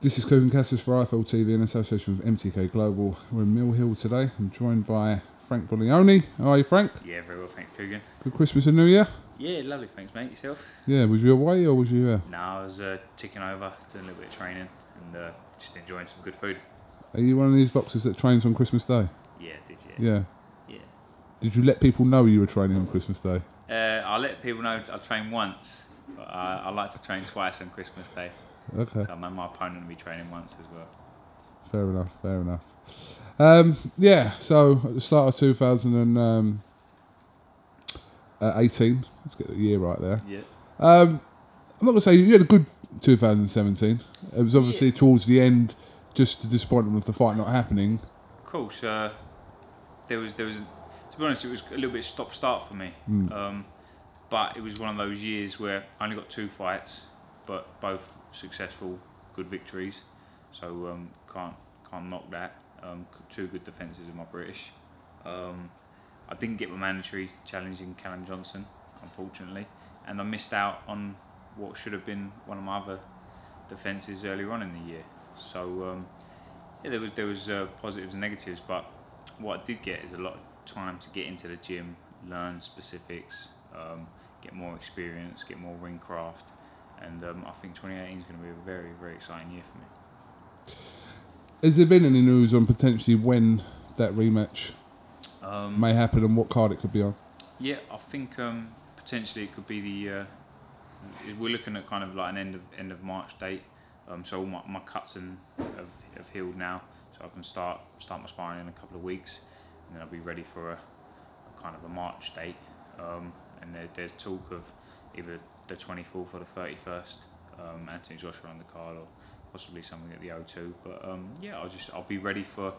This is KUGAN CASSIUS for IFL TV in association with MTK Global. We're in Mill Hill today. I'm joined by Frank Buglioni. How are you, Frank? Yeah, very well, thanks, KUGAN. Good Christmas and New Year? Yeah, lovely, thanks, mate. Yourself? Yeah, was you away or was you here? No, I was ticking over, doing a little bit of training and just enjoying some good food. Are you one of these boxers that trains on Christmas Day? Yeah, did you? Yeah. Yeah. Did you let people know you were training on Christmas Day? I let people know I train once, but I like to train twice on Christmas Day. Okay. So I know my opponent will be training once as well. Fair enough, fair enough. Yeah, so at the start of 2018, let's get the year right there. Yeah. I'm not going to say you had a good 2017. It was obviously towards the end, just the disappointment of the fight not happening. Of course, there was, to be honest, it was a little bit stop-start for me. But it was one of those years where I only got 2 fights, but both successful, good victories. So can't knock that. 2 good defences of my British. I didn't get my mandatory challenge in Callum Johnson, unfortunately, and I missed out on what should have been one of my other defences earlier on in the year. So yeah, there was positives and negatives, but what I did get is a lot of time to get into the gym, learn specifics, get more experience, get more ring craft, and I think 2018 is going to be a very, very exciting year for me. Has there been any news on potentially when that rematch may happen and what card it could be on? Yeah, I think potentially it could be the. We're looking at kind of like an end of March date. So all my cuts have healed now, so I can start my sparring in a couple of weeks, and then I'll be ready for a kind of a March date. And there's talk of either the 24th or the 31st. Anthony Joshua on the card, or possibly something at the O2. But yeah, I'll be ready for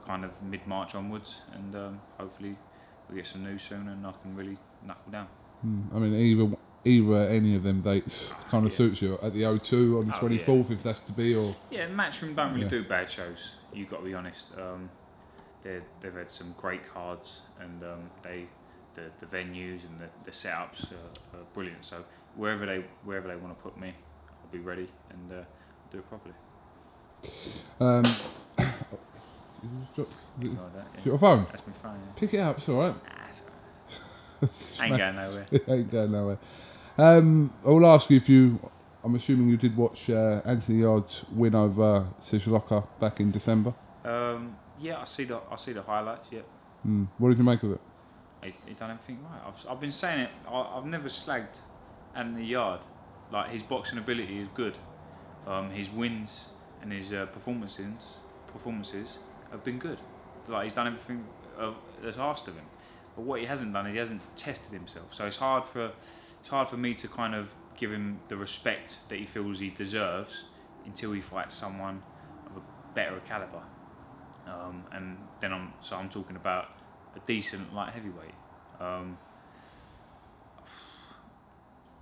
kind of mid-March onwards, and hopefully we'll get some news soon and I can really knuckle down. I mean, either any of them dates kind of suits you. At the O2 on the 24th, if that's to be, or yeah, Matchroom don't really do bad shows. You've got to be honest. They've had some great cards, and the venues and the setups are brilliant. So wherever they want to put me, I'll be ready and do it properly. Is your phone? That's my phone. Yeah. Pick it up. It's all right. Nah, it's all right. Ain't going nowhere. It ain't going nowhere. I'll ask you if you. I'm assuming you did watch Anthony Yarde's win over Sijloka back in December. Yeah, I see the highlights. Yeah. What did you make of it? He done everything right. I've been saying it. I've never slagged Anthony Yarde. Like, his boxing ability is good. His wins and his performances have been good. Like, he's done everything that's asked of him. But what he hasn't done is he hasn't tested himself. So it's hard for me to kind of give him the respect that he feels he deserves until he fights someone of a better caliber. And then I'm talking about a decent light heavyweight.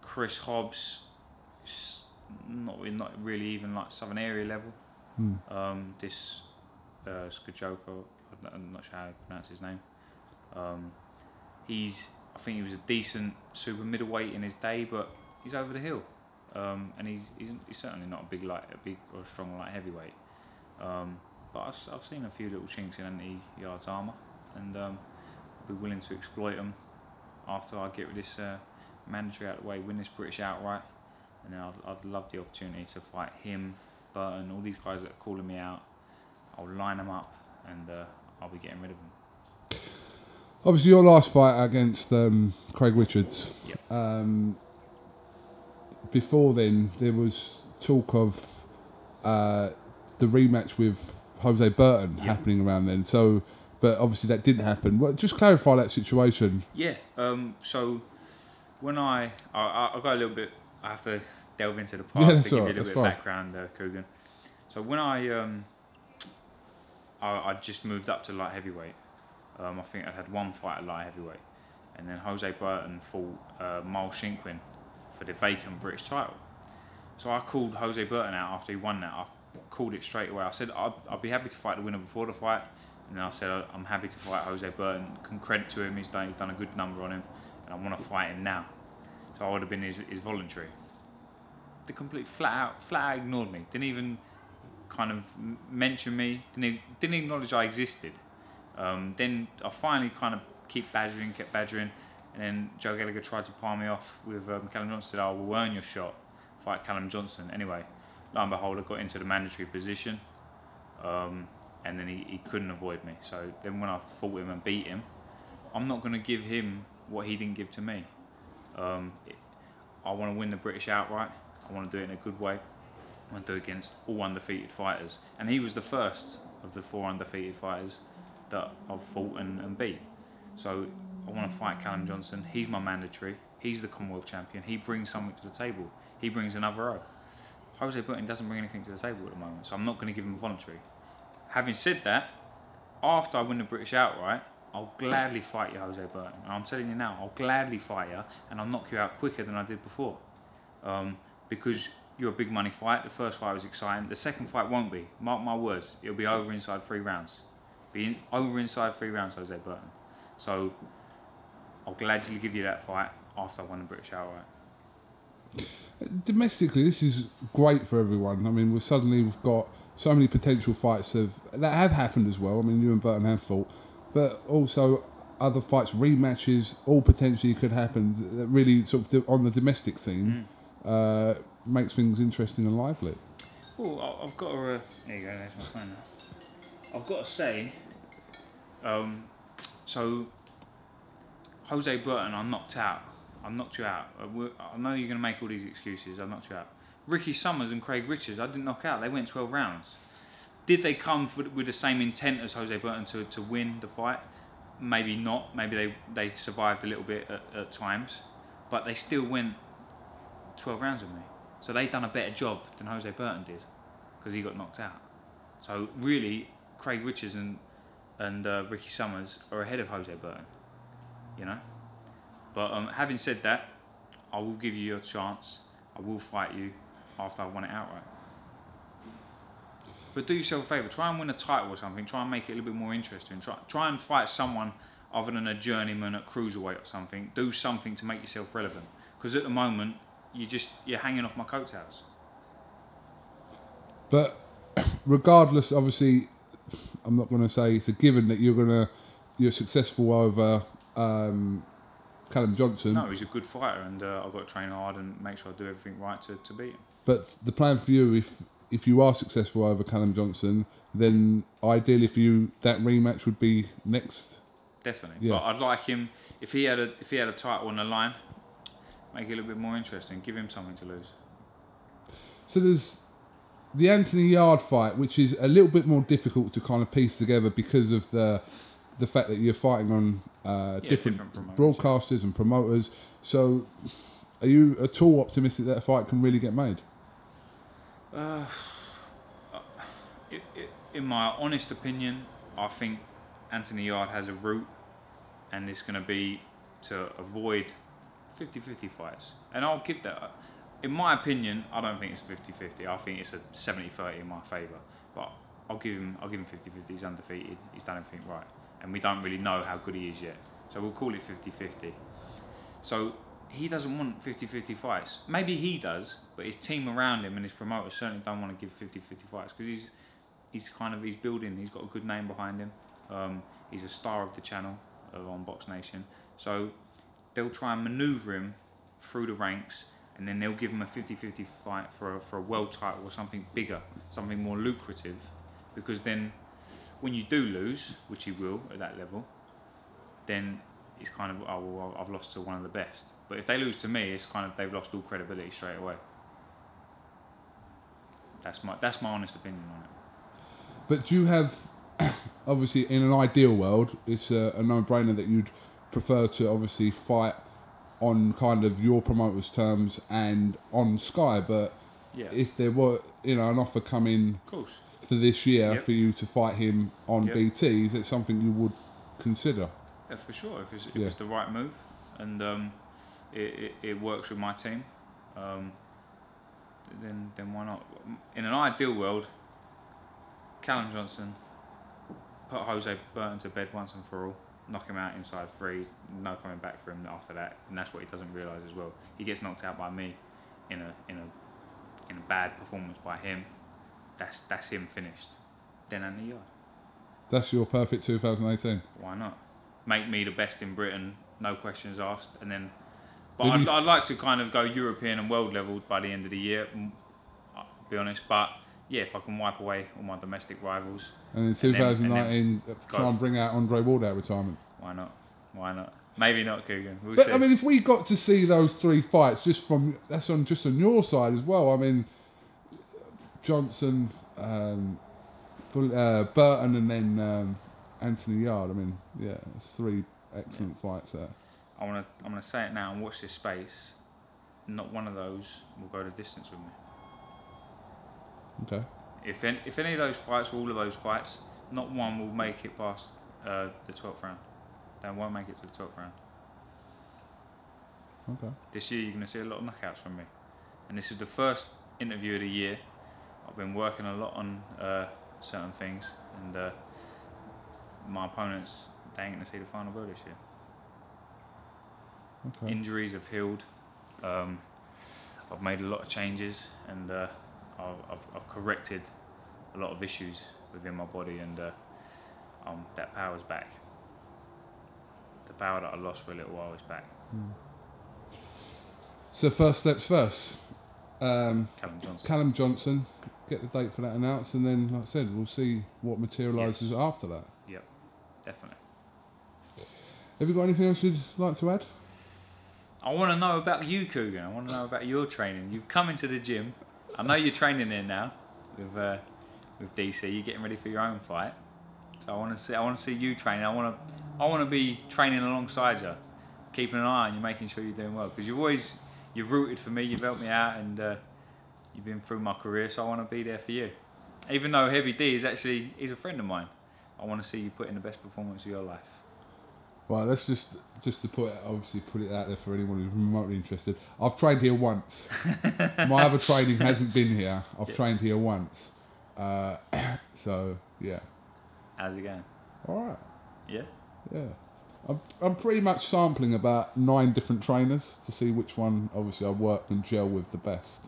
Chris Hobbs, not really even like Southern area level. This Skajoko, I'm not sure how to pronounce his name. I think he was a decent super middleweight in his day, but he's over the hill, and he's certainly not a big or strong light heavyweight. But I've seen a few little chinks in Anthony Yarde's armour, and I'll be willing to exploit them after I get this mandatory out of the way, win this British outright, and then I'd love the opportunity to fight him, Burton, all these guys that are calling me out. I'll line them up, and I'll be getting rid of them. Obviously, your last fight against Craig Richards. Yep. Before then, there was talk of the rematch with Jose Burton happening around then. So, but obviously that didn't happen. Well, just clarify that situation. Yeah. So when I go a little bit, I have to delve into the past to give you a little bit of background, KUGAN. So when I just moved up to light heavyweight. I think I had 1 fight at light heavyweight, and then Jose Burton fought Miles Shinkwin for the vacant British title. So I called Jose Burton out after he won that. I called it straight away. I said I'd be happy to fight the winner before the fight, and then I said I'm happy to fight Jose Burton. Can credit to him, he's done a good number on him, and I want to fight him now. So I would have been his voluntary. The complete flat out ignored me. Didn't even kind of mention me, didn't acknowledge I existed. Then I finally kind of kept badgering, and then Joe Gallagher tried to palm me off with Callum Johnson. Said, "Oh, we'll earn your shot, fight Callum Johnson." Anyway, lo and behold, I got into the mandatory position, and then he couldn't avoid me. So then when I fought him and beat him, I'm not going to give him what he didn't give to me. I want to win the British outright. I want to do it in a good way. I want to do it against all undefeated fighters. And he was the first of the 4 undefeated fighters that I've fought and beat. So I want to fight Callum Johnson. He's my mandatory. He's the Commonwealth champion. He brings something to the table. He brings another O. Jose Burton doesn't bring anything to the table at the moment, so I'm not going to give him a voluntary. Having said that, after I win the British outright, I'll gladly fight you, Jose Burton. And I'm telling you now, I'll gladly fight you, and I'll knock you out quicker than I did before. Because you're a big money fight. The first fight was exciting. The second fight won't be. Mark my words. It'll be over inside 3 rounds. Over inside 3 rounds, Jose Burton. So I'll gladly give you that fight after I won the British outright. Domestically, this is great for everyone. I mean, we've got so many potential fights that have happened as well. I mean, you and Burton have fought, but also other fights, rematches, all potentially could happen. That really sort of on the domestic scene makes things interesting and lively. Oh, I've got to. There you go. There's my phone now. I've got to say, so Jose Burton, I knocked out. I knocked you out. I know you're going to make all these excuses. I knocked you out. Ricky Summers and Craig Richards, I didn't knock out. They went 12 rounds. Did they come with the same intent as Jose Burton to win the fight? Maybe not. Maybe they survived a little bit at times. But they still went 12 rounds with me. So they done a better job than Jose Burton did because he got knocked out. So really, Craig Richards and Ricky Summers are ahead of Jose Burton. You know? But having said that, I will give you your chance. I will fight you after I won it outright. But do yourself a favour. Try and win a title or something. Try and make it a little bit more interesting. Try and fight someone other than a journeyman at cruiserweight or something. Do something to make yourself relevant. Because at the moment, you're hanging off my coattails. But regardless, obviously, I'm not going to say it's a given that you're successful over Callum Johnson. No, he's a good fighter, and I've got to train hard and make sure I do everything right to beat him. But the plan for you, if you are successful over Callum Johnson, then ideally for you that rematch would be next. Definitely. Yeah. But I'd like him if he had a title on the line, make it a little bit more interesting. Give him something to lose. So there's the Anthony Yarde fight, which is a little bit more difficult to kind of piece together because of the fact that you're fighting on different broadcasters and promoters. So are you at all optimistic that a fight can really get made? In my honest opinion, I think Anthony Yarde has a route, and it's going to be to avoid 50-50 fights. And I'll give that. In my opinion, I don't think it's 50-50. I think it's a 70-30 in my favour. But I'll give him 50-50. He's undefeated. He's done everything right. And we don't really know how good he is yet. So we'll call it 50-50. So he doesn't want 50-50 fights. Maybe he does, but his team around him and his promoters certainly don't want to give 50-50 fights because he's building. He's got a good name behind him. He's a star of the channel on BoxNation. So they'll try and manoeuvre him through the ranks, and then they'll give him a 50-50 fight for a world title or something bigger, something more lucrative, because then when you do lose, which he will at that level, then it's kind of, oh well, I've lost to one of the best. But if they lose to me, it's kind of they've lost all credibility straight away. That's my honest opinion on it. But do you have, obviously in an ideal world, it's a no-brainer that you'd prefer to obviously fight on kind of your promoter's terms and on Sky, but yeah, if there were an offer coming for this year for you to fight him on BT, is it something you would consider? Yeah, for sure. If it's the right move and it works with my team, then why not? In an ideal world, Callum Johnson, put Jose Burton to bed once and for all, knock him out inside 3, no coming back for him after that, and that's what he doesn't realise as well. He gets knocked out by me in a bad performance by him, that's him finished. Then Anthony Yarde. That's your perfect 2018. Why not? Make me the best in Britain, no questions asked, and then. But Did you- I'd like to kind of go European and world level by the end of the year. I'll be honest, but yeah, if I can wipe away all my domestic rivals. And in 2019, try and bring out Andre Ward out of retirement. Why not? Why not? Maybe not, KUGAN. We'll But see. I mean, if we got to see those 3 fights, just on your side as well. I mean, Johnson, Burton, and then Anthony Yarde. I mean, yeah, it's 3 excellent fights there. I'm gonna say it now and watch this space. Not one of those will go the distance with me. Okay. If any of those fights, or all of those fights, not one will make it past the 12th round. They won't make it to the 12th round. Okay. This year you're going to see a lot of knockouts from me. And this is the first interview of the year. I've been working a lot on certain things, and my opponents, they ain't going to see the final bell this year. Okay. Injuries have healed. I've made a lot of changes, and I've corrected a lot of issues within my body, and that power's back. The power that I lost for a little while is back. So first steps first. Callum Callum Johnson, get the date for that announced, and then, like I said, we'll see what materialises after that. Yep, definitely. Have you got anything else you'd like to add? I want to know about you, KUGAN. I want to know about your training. You've come into the gym. I know you're training there now with DC. You're getting ready for your own fight. So I want to see you training. I want to be training alongside you, keeping an eye on you, making sure you're doing well. Because you've rooted for me. You've helped me out, and you've been through my career. So I want to be there for you. Even though Heavy D he's a friend of mine. I want to see you put in the best performance of your life. Well, let's just to put it out there for anyone who's remotely interested. I've trained here once. My other training hasn't been here. I've trained here once. So yeah. How's it going? All right. Yeah. Yeah. I'm pretty much sampling about 9 different trainers to see which one obviously I work and gel with the best.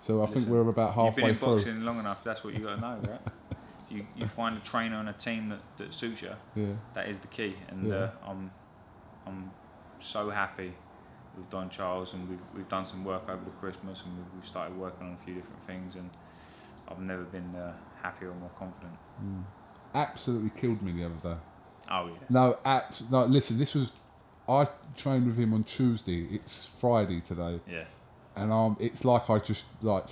So I think we're about halfway through. You've been in boxing long enough. That's what you got to know, right? You find a trainer and a team that suits you. Yeah. That is the key, and I'm so happy with Don Charles, and we've done some work over the Christmas, and we've started working on a few different things, and I've never been happier or more confident. Absolutely killed me the other day. Oh yeah. No, listen. I trained with him on Tuesday. It's Friday today. Yeah. And it's like I just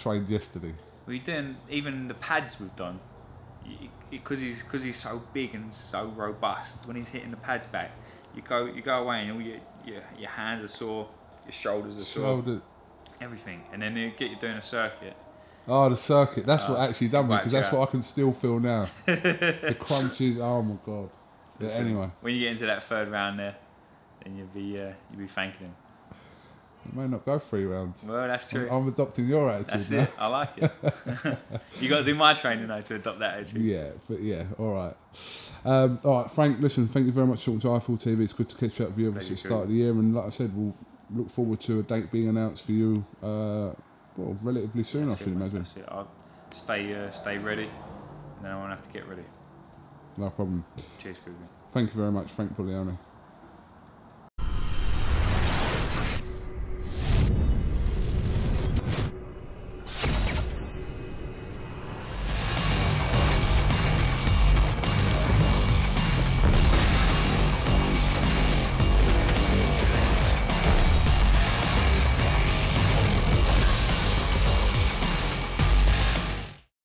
trained yesterday. We're doing even the pads we've done. Because he's so big and so robust. When he's hitting the pads back, you go away and all your hands are sore, your shoulders are sore, everything. And then you get you doing a circuit. Oh, the circuit. That's what actually done me, because that's what I can still feel now. The crunches. Oh my god. Yeah, anyway. When you get into that 3rd round there, then you'll be thanking him. It may not go 3 rounds. Well, that's true. I'm adopting your attitude. That's now. it. I like it. You got to do my training though to adopt that attitude. Yeah, but yeah, all right. All right, Frank. Listen, thank you very much for talking to iFull TV. It's good to catch up with you obviously at the start of the year, and like I said, we'll look forward to a date being announced for you. Relatively soon, I should imagine. That's it. I'll stay ready, and then I won't have to get ready. No problem. Cheers, KUGAN. Thank you very much, Frank Buglioni.